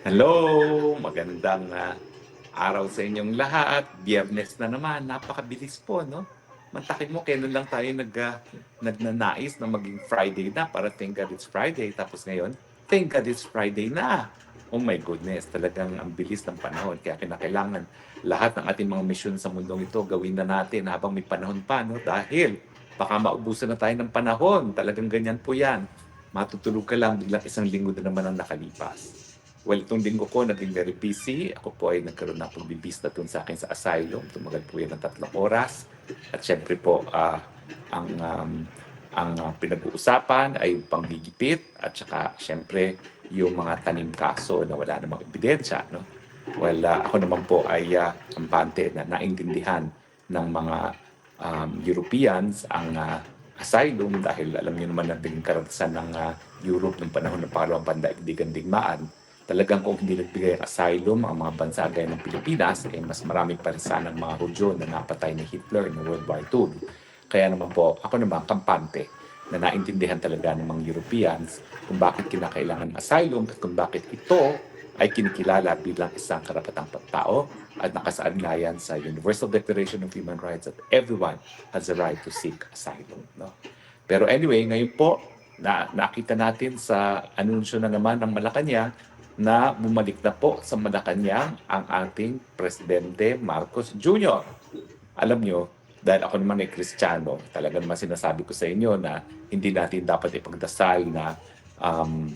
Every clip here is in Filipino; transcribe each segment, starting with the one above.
Hello! Magandang araw sa inyong lahat. Biyernes na naman, napakabilis po 'no? Mantakin mo kailan lang tayo nagnanais na maging Friday na para thank God it's Friday, tapos ngayon, thank God it's Friday na. Oh my goodness, talagang ang bilis ng panahon kaya kinakailangan lahat ng ating mga misyon sa mundong ito gawin na natin habang may panahon pa 'no, dahil baka maubusan na tayo ng panahon, talagang ganyan po 'yan. Matutulog ka lang biglang isang linggo na naman ang nakalipas. Well, itong linggo ko naging very busy. Ako po ay nagkaroon ng pagbibista dun sa akin sa asylum. Tumagal po yan ng 3 oras. At syempre po, ang, um, ang pinag-uusapan ay yung panggigipit at saka syempre yung mga tanim kaso na wala namang ebidensya. No? Well, ako naman po ay kampante na naintindihan ng mga Europeans ang asylum dahil alam niyo naman natin yung karanasan ng Europe ng panahon ng pangalawang pandaigdigan digmaan. Talagang kung hindi nagbigay ng asylum ang mga bansa gaya ng Pilipinas, eh mas maraming parisan ng mga Hudyo na napatay ni Hitler in World War II. Kaya naman po, ako naman kampante na naintindihan talaga ng mga Europeans kung bakit kinakailangan ng asylum at kung bakit ito ay kinikilala bilang isang karapatang pagtao at nakasaadlayan sa Universal Declaration of Human Rights that everyone has the right to seek asylum. No? Pero anyway, ngayon po, nakita natin sa anunsyo na naman ng Malacanang na bumalik na po sa Malacanang ang ating Presidente Marcos Jr. Alam nyo, dahil ako naman ay Kristiyano, talaga naman sinasabi ko sa inyo na hindi natin dapat ipagdasal um,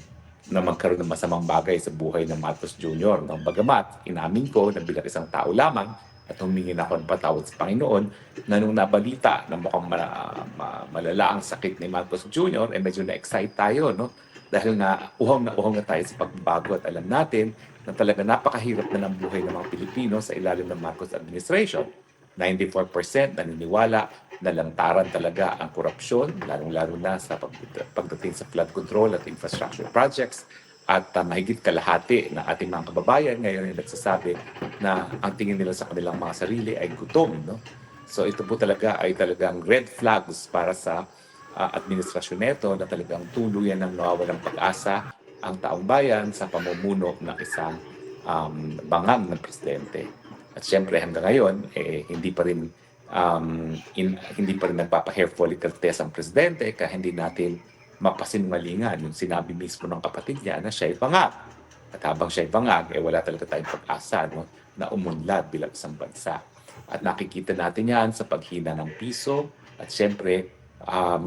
na magkaroon ng masamang bagay sa buhay ng Marcos Jr. No? Bagamat, inamin ko na bilang isang tao lamang at humingi na ako ng patawad sa Panginoon na nung nabalita na mukhang malala ang sakit ni Marcos Jr., eh medyo na-excite tayo, no? Dahil nga uhong na tayo sa pagbabago at alam natin na talaga napakahirap na ng buhay ng mga Pilipino sa ilalim ng Marcos administration. 94% naniniwala na lantaran talaga ang korupsyon, lalong-lalo na sa pagdating sa flood control at infrastructure projects. At mahigit kalahati ng ating mga kababayan ngayon ay nagsasabi na ang tingin nila sa kanilang mga sarili ay gutom. No? So ito po talaga ay talagang red flags para sa administrasyon neto na talagang tuluyan ng nawawalang pag-asa ang taong bayan sa pamumuno ng isang bangang na presidente. At syempre hanggang ngayon, hindi pa rin nagpapa-hair follicle test ang presidente kaya hindi natin mapasinungalingan yung sinabi mismo ng kapatid niya na siya'y bangag. At habang siya'y bangag, wala talaga tayong pag-asa no, na umunlad bilang isang bansa. At nakikita natin yan sa paghina ng piso at syempre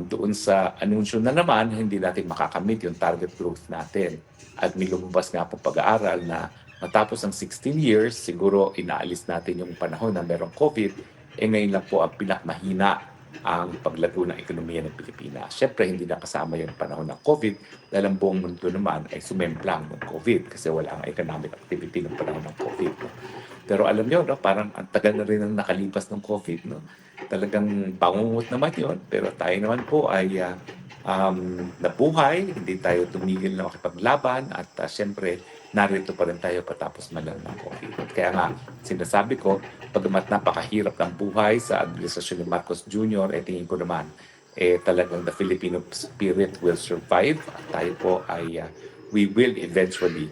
doon sa anunsyo na naman, hindi natin makakamit yung target growth natin. At may lumabas nga po pag-aaral na matapos ang 16 years, siguro inaalis natin yung panahon na merong COVID, ngayon lang po ang pinakmahina ang paglago ng ekonomiya ng Pilipinas. Siyempre, hindi na kasama yung panahon ng COVID dahil ang buong mundo naman ay sumemplang ng COVID kasi wala ang economic activity ng panahon ng COVID. No? Pero alam nyo, no, parang ang tagal na rin ang nakalipas ng COVID. No? Talagang bangungot naman yun. Pero tayo naman po ay nabuhay, hindi tayo tumigil na makipaglaban at siyempre, narito pa rin tayo patapos man lang ng COVID. Kaya nga, sinasabi ko, pagamat napakahirap ng buhay sa administrasyon ni Marcos Jr., tingin ko naman, talagang the Filipino spirit will survive. At tayo po ay, we will eventually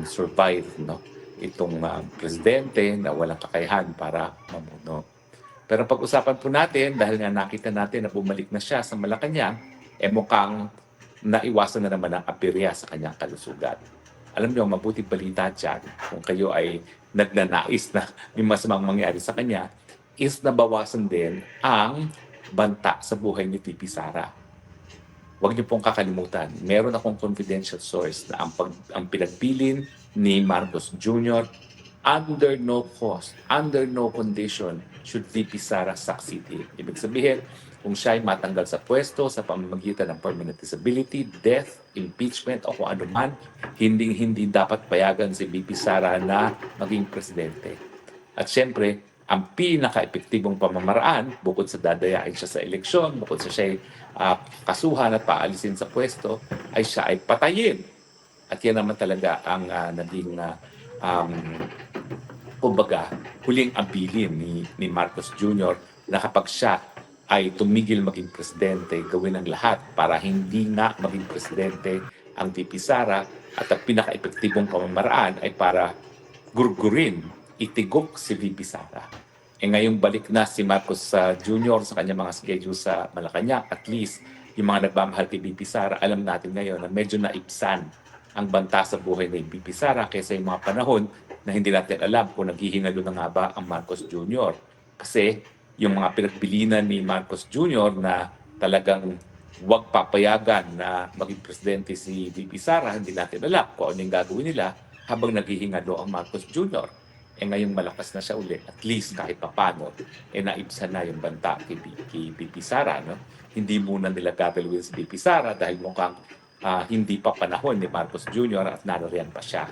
survive, no? Itong presidente na walang kakayahan para mamuno. Pero pag-usapan po natin, dahil nga nakita natin na bumalik na siya sa Malacanang, mukhang naiwasan na naman ang aperya sa kanyang kalusugan. Alam niyo, mabuting balita dyan, kung kayo ay nagnanais na may masamang mangyari sa kanya, is nabawasan din ang banta sa buhay ni VP Sara. Huwag niyo pong kakalimutan, meron akong confidential source na ang pinagbilin ni Marcos Jr. under no cost, under no condition should VP Sara succeed. Ibig sabihin, kung siya ay matanggal sa pwesto sa pamamagitan ng permanent disability, death, impeachment o kung ano man, hindi dapat payagan si VP Sara na maging presidente. At syempre, ang pinaka-epektibong pamamaraan, bukod sa dadayain siya sa eleksyon, bukod sa siya kasuhan at paalisin sa pwesto, ay siya ay patayin. At yan naman talaga ang naging kumbaga, huling abilin ni Marcos Jr. na kapag siya ay tumigil maging presidente, gawin ang lahat para hindi na maging presidente ang VP Sara At ang pinaka-epektibong pamamaraan ay para gurgurin, itigok si VP Sara. Ngayong balik na si Marcos Jr. sa kanyang mga schedule sa Malacanang, at least yung mga nagmamahal kay VP Sara, alam natin ngayon na medyo naibsan ang banta sa buhay ni VP Sara kaysa yung mga panahon na hindi natin alam kung naghihingalo na nga ba ang Marcos Jr. Kasi yung mga pinagbilinan ni Marcos Jr. na talagang huwag papayagan na maging presidente si VP Sara, hindi natin alam kung ano yung gagawin nila habang naghihingalo ang Marcos Jr. Ngayong malakas na siya uli, at least kahit papano, naibsan na yung banta kay VP Sara. No? Hindi muna nila gagawin si VP Sara dahil mukhang hindi pa panahon ni Marcos Jr. at naririyan pa siya.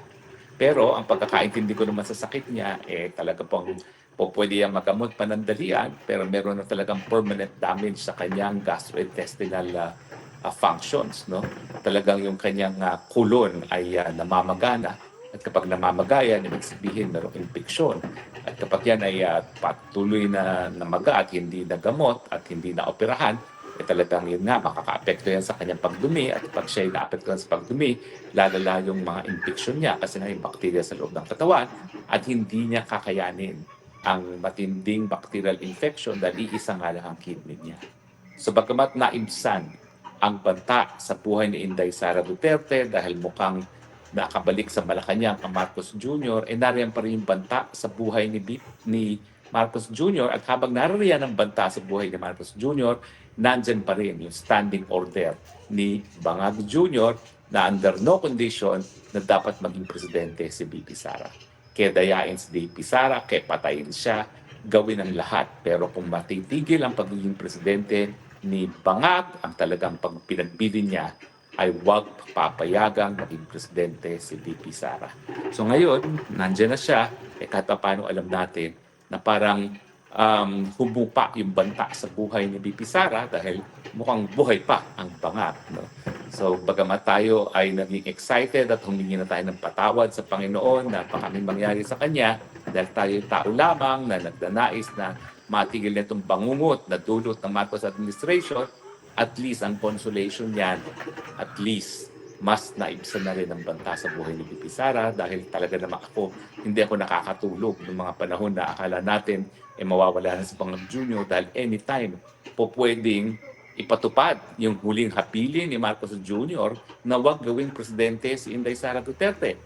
Pero ang pagkakaintindi ko naman sa sakit niya, talaga pong pwede yan magamot panandalian, pero meron na talagang permanent damage sa kanyang gastrointestinal functions. No? Talagang yung kanyang kulon ay namamagana. At kapag namamagayan, ibig sabihin mayroong infeksyon. At kapag yan ay patuloy na namaga at hindi nagamot at hindi naoperahan, talagang yun nga, makaka-apekto yan sa kanyang pagdumi. At kapag siya ay naapektuhan sa pagdumi, lalala yung mga infeksyon niya kasi nga yung bakterya sa loob ng katawan at hindi niya kakayanin ang matinding bacterial infection dahil iisa nga lang ang kidney niya. So bagamat naibsan ang banta sa buhay ni Inday Sara Duterte dahil mukhang nakabalik sa Malacanang ang Marcos Jr., nariyan pa rin yung banta sa buhay ni Marcos Jr. At habang naririyan ang banta sa buhay ni Marcos Jr., nandyan pa rin yung standing order ni Bangag Jr. na under no condition na dapat maging presidente si VP Sara. Kaya dayain si VP Sara, kaya patayin siya, gawin ang lahat. Pero kung matitigil ang pagiging presidente ni Bangag, ang talagang pinagbili niya, ay huwag papayagang maging presidente si VP Sara. So ngayon, nandiyan na siya, kahit paano alam natin na parang humupa yung banta sa buhay ni VP Sara dahil mukhang buhay pa ang Bangag. No? So bagamat tayo ay naging excited at humingi na tayo ng patawad sa Panginoon na pakaming mangyari sa Kanya dahil tayo tao lamang na nagdanais na matigil na itong bangungot na dulot ng Marcos administration, at least ang consolation niyan, at least mas naibsan na rin ang banta sa buhay ni VP Sara dahil talaga naman hindi ako nakakatulog ng mga panahon na akala natin mawawala na si Bangag Jr. dahil anytime pwedeng ipatupad yung huling hapili ni Marcos Jr. na wag gawing presidente si Inday Sara Duterte.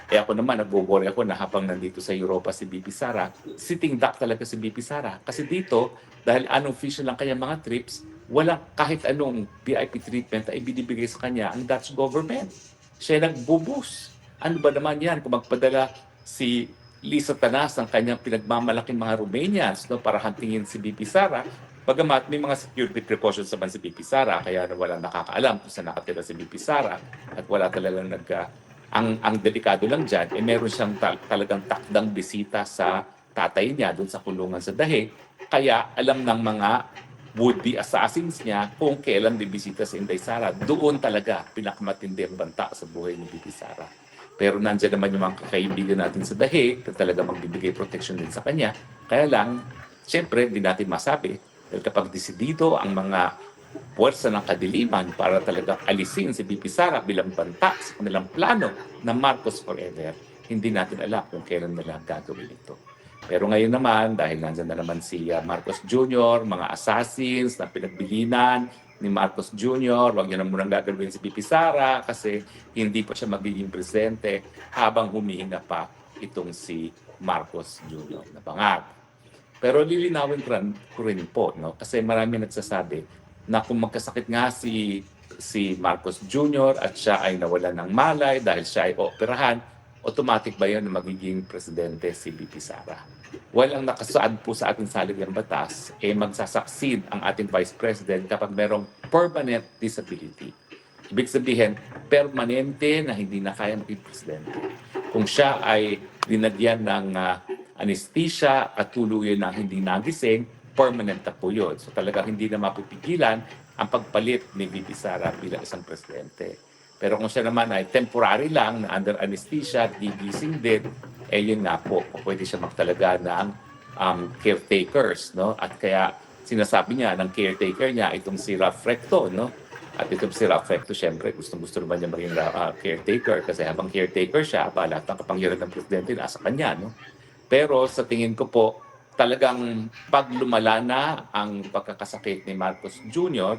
Ako naman, nag-worry ako na habang nandito sa Europa si VP Sara, sitting duck talaga si VP Sara. Kasi dito, dahil unofficial lang kanyang mga trips, wala kahit anong VIP treatment ay binibigay sa kanya ang Dutch government. Siya nagbubus. Ano ba naman yan kung magpadala si Lisa Tanas ng kanyang pinagmamalaking mga Romanians para hantingin si VP Sara, bagamat may mga security precautions naman si VP Sara, kaya wala nakakaalam kung saan nakatira si VP Sara at wala talagang ang delikado lang dyan, meron siyang talagang takdang bisita sa tatay niya doon sa kulungan sa Dahig. Kaya alam ng mga would-be assassins niya kung kailan bibisita si Inday Sara. Doon talaga pinakamatindi ang banta sa buhay ni VP Sara. Pero nandiyan naman yung mga kaibigan natin sa Dahig na talaga magbibigay protection din sa kanya. Kaya lang, siyempre, hindi natin masabi. Dahil kapag desidido ang mga puwersa ng kadiliman para talagang alisin si VP Sara bilang banta sa kanilang plano na Marcos Forever, hindi natin alam kung kailan nila gagawin ito. Pero ngayon naman, dahil nandyan na naman si Marcos Jr., mga assassins na pinagbilinan ni Marcos Jr., wag niya na munang gagawin si VP Sara kasi hindi pa siya magiging presidente habang humihinga pa itong si Marcos Jr. na Bangag. Pero lilinawin ko rin po, no? Kasi marami nagsasabi na kung magkasakit nga si Marcos Jr. at siya ay nawalan ng malay dahil siya ay ooperahan, automatic ba yun na magiging presidente si VP Sara? Well, ang nakasaad po sa ating saligang batas, magsasucceed ang ating Vice President kapag merong permanent disability. Ibig sabihin, permanente na hindi na kaya maging presidente. Kung siya ay dinagyan ng anesthesia at tuluyan na hindi nagising, permanent na po yun. So talagang hindi na mapipigilan ang pagpalit ni VP Sara bilang isang presidente. Pero kung siya naman ay temporary lang na under anesthesia at gigising din, yun nga po, pwede siya magtalaga ng caretakers. No? At kaya sinasabi niya ng caretaker niya, itong si Ralph Recto, no? At itong si Raffecto, syempre, gustong-gusto naman niya maging caretaker kasi habang caretaker siya, lahat ng kapangyarihan ng presidente nasa kanya, no? Pero sa tingin ko po, talagang pag lumala na ang pagkakasakit ni Marcos Jr.,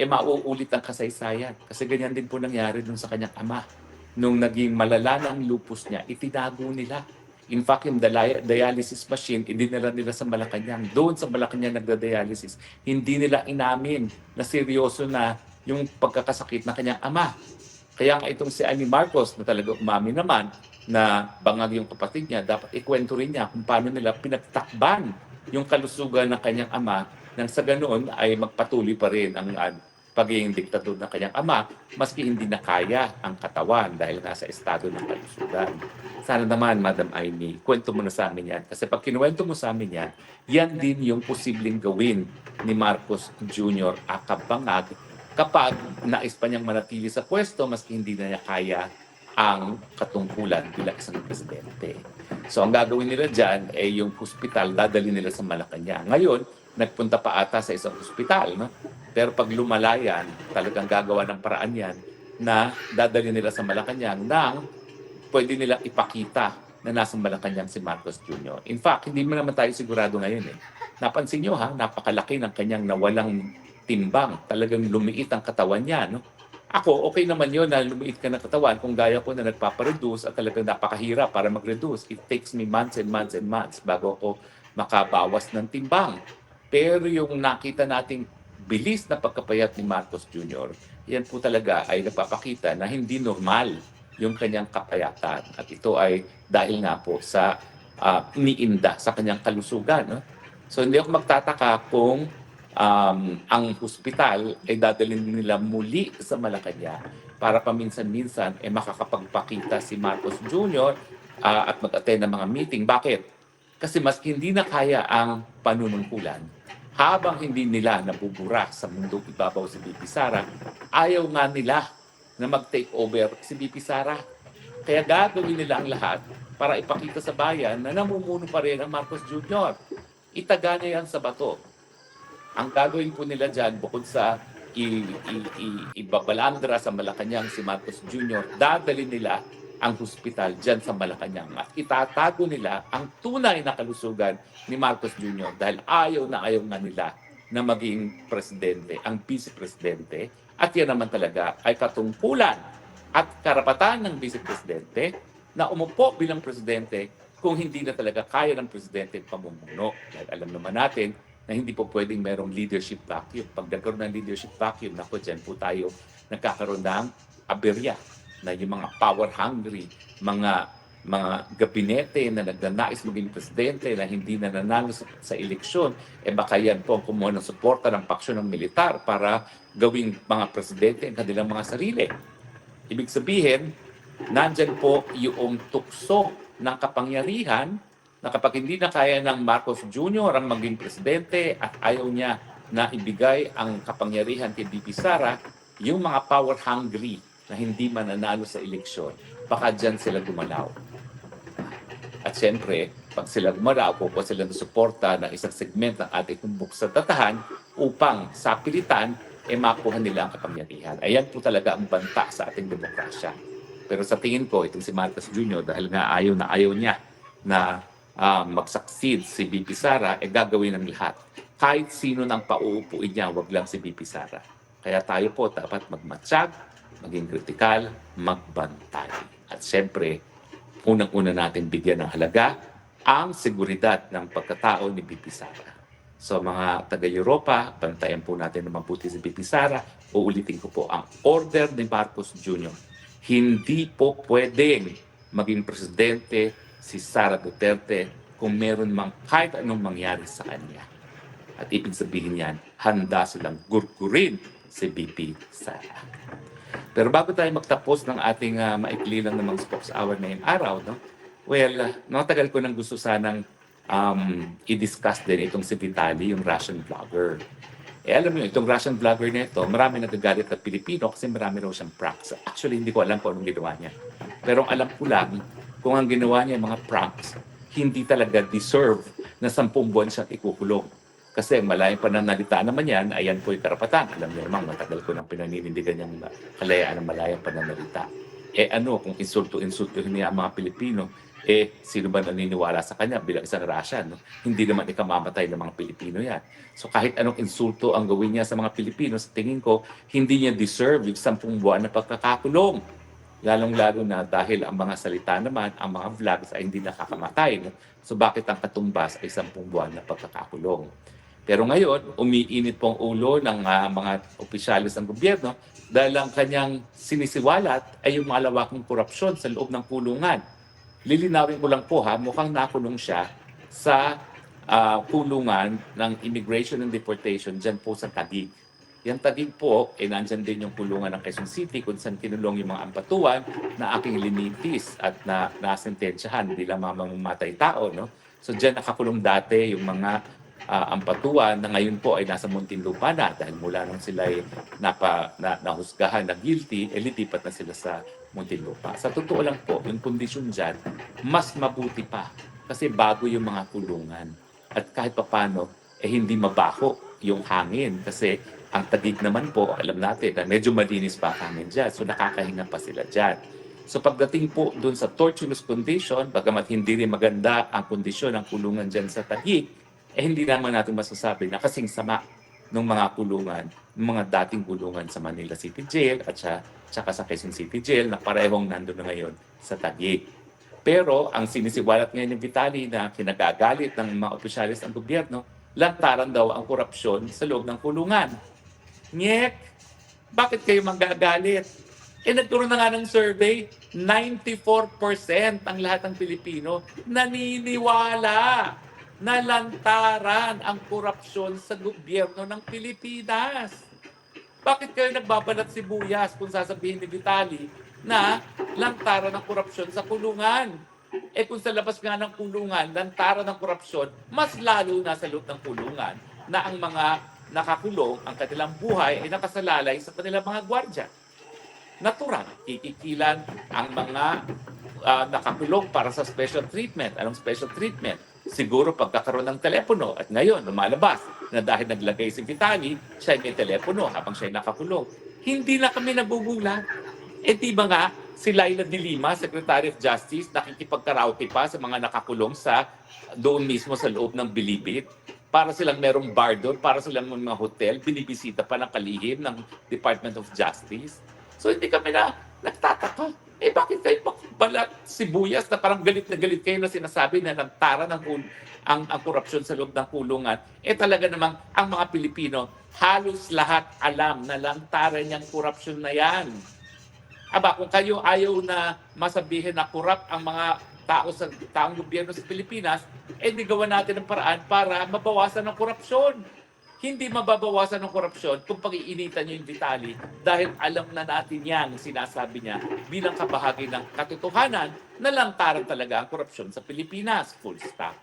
mauulit ang kasaysayan. Kasi ganyan din po nangyari dun sa kanyang ama. Nung naging malala na ang lupus niya, itinago nila. In fact, yung dialysis machine, idinala nila sa Malacanang. Doon sa Malacanang nagda-dialysis, hindi nila inamin na seryoso na yung pagkakasakit ng kanyang ama. Kaya nga itong si Amy Marcos na talaga umamin naman na bangag yung kapatid niya, dapat ikwento rin niya kung paano nila pinagtakban yung kalusugan ng kanyang ama nang sa ganoon ay magpatuloy pa rin ang pagiging diktador ng kanyang ama maski hindi na kaya ang katawan dahil nasa estado ng kalusugan. Sana naman, Madam Amy, kwento mo na sa amin yan. Kasi pag kinuwento mo sa amin yan, yan din yung posibleng gawin ni Marcos Jr. akabangag kapag nais pa niyang manatili sa pwesto maski hindi na niya kaya ang katungkulan bilang isang presidente. So ang gagawin nila dyan ay yung hospital, dadali nila sa Malacanang. Ngayon, nagpunta pa ata sa isang hospital, no? Pero pag lumalayan, talagang gagawa ng paraan yan na dadali nila sa Malacanang nang pwede nilang ipakita na nasa Malacanang si Marcos Jr. In fact, hindi mo naman tayo sigurado ngayon eh. Napansin nyo ha, napakalaki ng kanyang nawalang timbang. Talagang lumiit ang katawan niya, no? Ako, okay naman yun na lumiit ka ng katawan kung gaya ko na nagpapareduce at talagang napakahirap para mag-reduce. It takes me months and months and months bago ako makabawas ng timbang. Pero yung nakita nating bilis na pagkapayat ni Marcos Jr., yan po talaga ay nagpapakita na hindi normal yung kanyang kapayatan. At ito ay dahil nga po sa iniinda sa kanyang kalusugan. No? So hindi ako magtataka kung ang hospital ay dadalhin nila muli sa Malacanang para paminsan-minsan makakapagpakita si Marcos Jr. At mag-attend ng mga meeting. Bakit? Kasi mas hindi na kaya ang panunungkulan habang hindi nila nabubura sa mundong ibabaw si BP Sara, ayaw nga nila na mag-take over si BP Sara. Kaya gagawin nila ang lahat para ipakita sa bayan na namumuno pa rin ang Marcos Jr. Itaga niya yan sa bato. Ang gagawin po nila dyan, bukod sa ibabalandra sa Malacanang si Marcos Jr., dadali nila ang hospital dyan sa Malacanang at itatago nila ang tunay na kalusugan ni Marcos Jr. dahil ayaw nga nila na maging presidente, ang vice-presidente. At yan naman talaga ay katungkulan at karapatan ng vice-presidente na umupo bilang presidente kung hindi na talaga kaya ng presidente pamumuno. Dahil alam naman natin na hindi po pwedeng merong leadership vacuum. Pag nagkaroon ng leadership vacuum, naku, dyan po tayo nagkakaroon ng aberya na yung mga power-hungry, mga gabinete na nagnanais maging presidente na hindi na nanalo sa eleksyon, baka yan po ang kumuha ng suporta ng paksyon ng militar para gawing mga presidente ang kanilang mga sarili. Ibig sabihin, nandyan po yung tukso ng kapangyarihan na kapag hindi na kaya ng Marcos Jr. ang maging presidente at ayaw niya na ibigay ang kapangyarihan kay BP Sara, yung mga power-hungry na hindi mananalo sa eleksyon, baka dyan sila gumalaw. At siyempre, pag sila gumalaw, po sila ng suporta ng isang segment ng ating tumbok sa tatahan upang sa pilitan, makuha nila ang kapangyarihan. Ayan po talaga ang banta sa ating demokrasya. Pero sa tingin ko, itong si Marcos Jr., dahil nga ayaw niya na mag-succeed si BP Sara, gagawin ng lahat. Kahit sino nang pauupuin niya, wag lang si BP Sara. Kaya tayo po dapat magmatsyag, maging kritikal, magbantay. At siyempre, unang-una natin bigyan ng halaga ang seguridad ng pagkatao ni BP Sara. So mga taga-Europa, bantayan po natin na mabuti si BP Sara. Uulitin ko po ang order ni Marcos Jr. Hindi po pwedeng maging presidente si Sara Duterte kung meron mang kahit anong mangyari sa kanya. At ibig sabihin yan, handa silang gurgurin si BP Sara. Pero bago tayo magtapos ng ating maikli lang namang spokes hour na yung araw, no? Well, natagal ko nang gusto sanang i-discuss din itong si Vitali, yung Russian vlogger. Alam niyo, itong Russian vlogger na ito, marami nagagalit na Pilipino kasi marami raw siyang pranks. Actually, hindi ko alam kung anong ginawa niya. Pero alam ko lang, kung ang ginawa niya mga pranks, hindi talaga deserve na 10 buwan siyang ikukulong. Kasi malayang pananalita naman yan, ayan po'y karapatan. Alam niyo naman, matagal ko nang pinaninindigan yung kalayaan ng malayang pananalita. Ano, kung insulto-insultuhin niya ang mga Pilipino, sino ba naniniwala sa kanya bilang isang Russian? No? Hindi naman ikamamatay ng mga Pilipino yan. So kahit anong insulto ang gawin niya sa mga Pilipino, sa tingin ko, hindi niya deserve yung 10 buwan na pagkakakulong. Lalong-lalo na dahil ang mga salita naman, ang mga vlogs ay hindi nakakamatay. No? So bakit ang katumbas ay 10 buwan na pagkakakulong? Pero ngayon, umiinit po ang ulo ng mga opisyalis ng gobyerno dahil ang kanyang sinisiwalat ay yung malawakang korupsyon sa loob ng kulungan. Lilinawin ko lang po mukhang nakulong siya sa kulungan ng Immigration and Deportation dyan po sa Taguig. Yan Taguig po, nandyan din yung kulungan ng Quezon City kung saan kinulong yung mga ampatuan na aking linitis at nasentensyahan, hindi lang mamamatay tao. No? So dyan nakakulong dati yung mga ampatuan na ngayon po ay nasa Muntinlupa na dahil mula nung sila ay nahusgahan na guilty, lilipat na sila sa Muntinlupa. Sa totoo lang po, yung kondisyon dyan, mas mabuti pa kasi bago yung mga kulungan. At kahit papano, hindi mabaho yung hangin kasi ang Taguig naman po, alam natin na medyo malinis pa ang hangin dyan. So nakakahinga pa sila dyan. So pagdating po dun sa torturous condition, bagamat hindi rin maganda ang kondisyon ng kulungan dyan sa Taguig, hindi naman natin masasabi na kasing sama ng mga kulungan, ng mga dating kulungan sa Manila City Jail at saka sa Quezon City Jail na parehong nandun na ngayon sa Taguig. Pero ang sinisiwalat ngayon ni Vitali na kinagagalit ng mga opisyalis ng gobyerno, lantaran daw ang korupsyon sa loob ng kulungan. Nyek, bakit kayo manggagalit? Nagkaroon na nga ng survey, 94% ang lahat ng Pilipino naniniwala na lantaran ang korupsyon sa gobyerno ng Pilipinas. Bakit kayo nagbabalat sibuyas kung sasabihin ni Vitali na lantaran ng korupsyon sa kulungan? Kung sa labas nga ng kulungan, lantaran ng korupsyon, mas lalo na sa loob ng kulungan na ang mga nakakulong, ang kanilang buhay ay nakasalalay sa kanilang mga gwardya. Natural, kikikilan ang mga nakakulong para sa special treatment. Anong special treatment? Siguro pagkakaroon ng telepono at ngayon lumalabas na dahil naglagay si Vitali, siya may telepono habang siya nakakulong. Hindi na kami nagugulat. Di ba nga, si Laila de Lima, Secretary of Justice, nakikipagkaraoke pa sa mga nakakulong doon mismo sa loob ng Bilibid. Para silang merong bar doon, para silang mga hotel, binibisita pa ng kalihim ng Department of Justice. So hindi kami nagtataka. Bakit kayo balat sibuyas na parang galit na galit kayo na sinasabi na lantaran ang korupsyon sa loob ng kulungan? Talaga namang ang mga Pilipino, halos lahat alam na lantaran niyang korupsyon na yan. Kung kayo ayaw na masabihin na korap ang mga taong gobyerno sa Pilipinas, di gawa natin ang paraan para mabawasan ang korupsyon. Hindi mababawasan ng korupsyon kung pag-iinitan niyo yung Vitali dahil alam na natin yan, sinasabi niya, bilang kabahagi ng katotohanan na lantaran talaga ang korupsyon sa Pilipinas. Full stop.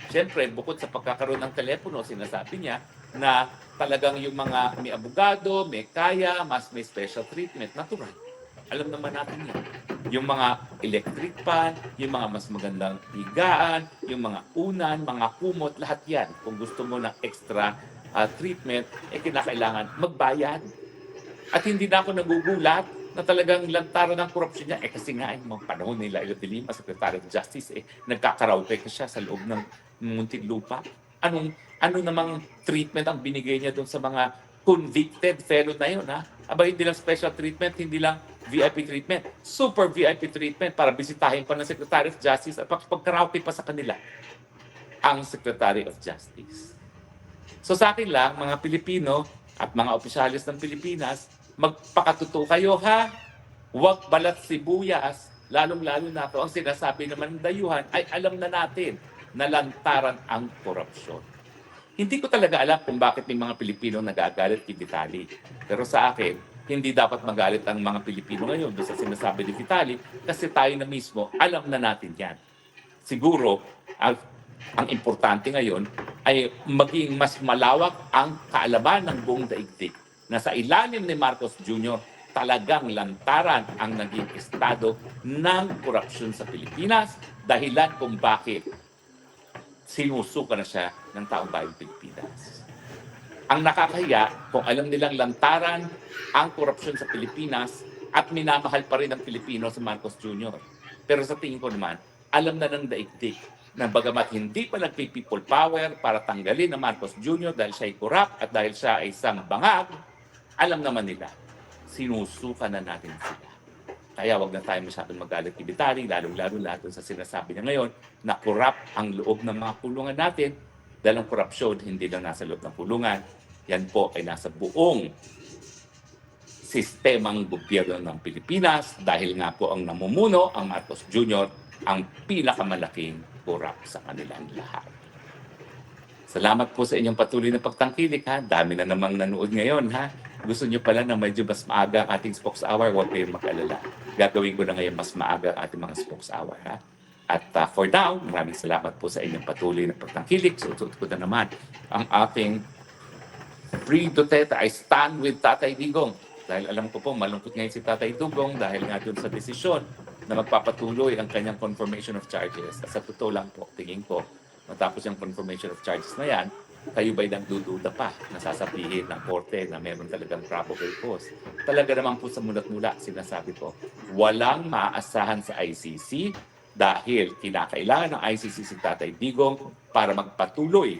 Siyempre, bukod sa pagkakaroon ng telepono, sinasabi niya na talagang yung mga may abogado, may kaya, mas may special treatment, natural. Alam naman natin yan. Yung mga electric fan, yung mga mas magandang higaan, yung mga unan, mga kumot, lahat yan. Kung gusto mo ng extra treatment, kinakailangan magbayad. At hindi na ako nagugulat na talagang lantaran ng korupsyon niya. Kasi nga, yung mga panahon ni Laila de Lima, Secretary of Justice, nagkakaraoke siya sa loob ng Muntinlupa. Ano namang treatment ang binigay niya doon sa mga convicted felon na yun, hindi lang special treatment, hindi lang VIP treatment, super VIP treatment para bisitahin pa ng Secretary of Justice at pagkaraoke pa sa kanila ang Secretary of Justice. So sa akin lang, mga Pilipino at mga opisyalis ng Pilipinas, magpakatuto kayo Huwag balat sibuyas, lalong-lalo na ito. Ang sinasabi naman ng dayuhan ay alam na natin na lantaran ang korupsyon. Hindi ko talaga alam kung bakit may mga Pilipino nagagalit kay Vitali. Pero sa akin, hindi dapat magalit ang mga Pilipino ngayon doon sa sinasabi ni Vitali kasi tayo na mismo, alam na natin yan. Siguro, ang importante ngayon ay maging mas malawak ang kaalaman ng buong daigdig na sa ilalim ni Marcos Jr., talagang lantaran ang naging estado ng korupsyon sa Pilipinas, dahilan kung bakit sinusuka na siya ng taong bayang Pilipinas. Ang nakakahiya, kung alam nilang lantaran ang korupsyon sa Pilipinas at minamahal pa rin ng Pilipino sa Marcos Jr. Pero sa tingin ko naman, alam na ng daigdig na bagamat hindi pa nagpi-people power para tanggalin ang Marcos Jr. dahil siya ay korap at dahil siya ay isang bangag, alam naman nila, sinusuka na natin sila. Kaya wag na tayo masyadong magalit kibitari, lalong-lalo lahat sa sinasabi niya ngayon na korap ang loob ng mga kulungan natin dahil ang korupsyon hindi lang nasa loob ng kulungan, yan po ay nasa buong sistemang gobyerno ng Pilipinas dahil nga po ang namumuno, ang Marcos Jr., ang pinakamalaking korap sa kanilang lahat. Salamat po sa inyong patuloy na pagtangkilik ha. Dami na namang nanood ngayon ha. Gusto niyo pala na medyo mas maaga ang ating spokes hour, huwag kayong mag-alala. Gagawin ko na ngayon mas maaga ang ating mga spokes hour ha. At for now, maraming salamat po sa inyong patuloy na pagtangkilik. Susunod ko na naman ang ating Free Duterte, I stand with Tatay Digong. Dahil alam ko po, malungkot ngayon si Tatay Digong dahil nga dun sa desisyon na magpapatuloy ang kanyang confirmation of charges. Sa totoo lang po, tingin ko, matapos yung confirmation of charges na yan, kayo ba'y nagdududa pa na sasabihin ng korte na meron talagang probable cause? Talaga naman po sa mulat-mula, sinasabi ko, walang maaasahan sa ICC dahil kinakailangan ng ICC si Tatay Digong para magpatuloy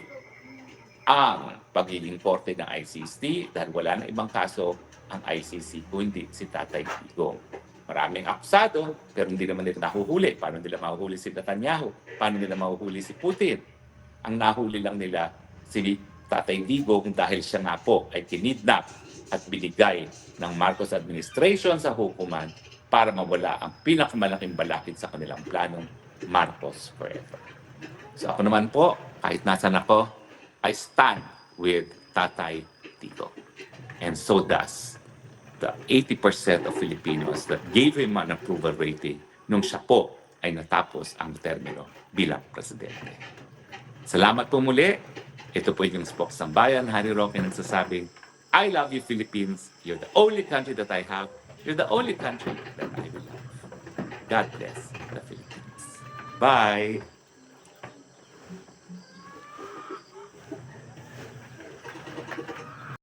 ang pagiging korte ng ICC dahil wala na ibang kaso ang ICC kundi si Tatay Digong. Maraming akusado pero hindi naman nila nahuhuli. Paano nila mahuhuli si Netanyahu? Paano nila mahuhuli si Putin? Ang nahuli lang nila si Tatay Digong dahil siya nga po ay kinidnap at binigay ng Marcos administration sa hukuman para mawala ang pinakamalaking balakid sa kanilang planong Marcos Forever. So ako naman po, kahit nasan ako, I stand with Tatay Digong. And so does the 80% of Filipinos that gave him an approval rating nung siya po ay natapos ang termino bilang presidente. Salamat po muli. Ito po yung Spokes ng Bayan. Harry Roque nagsasabing, I love you Philippines. You're the only country that I have. You're the only country that I will love. God bless the Philippines. Bye!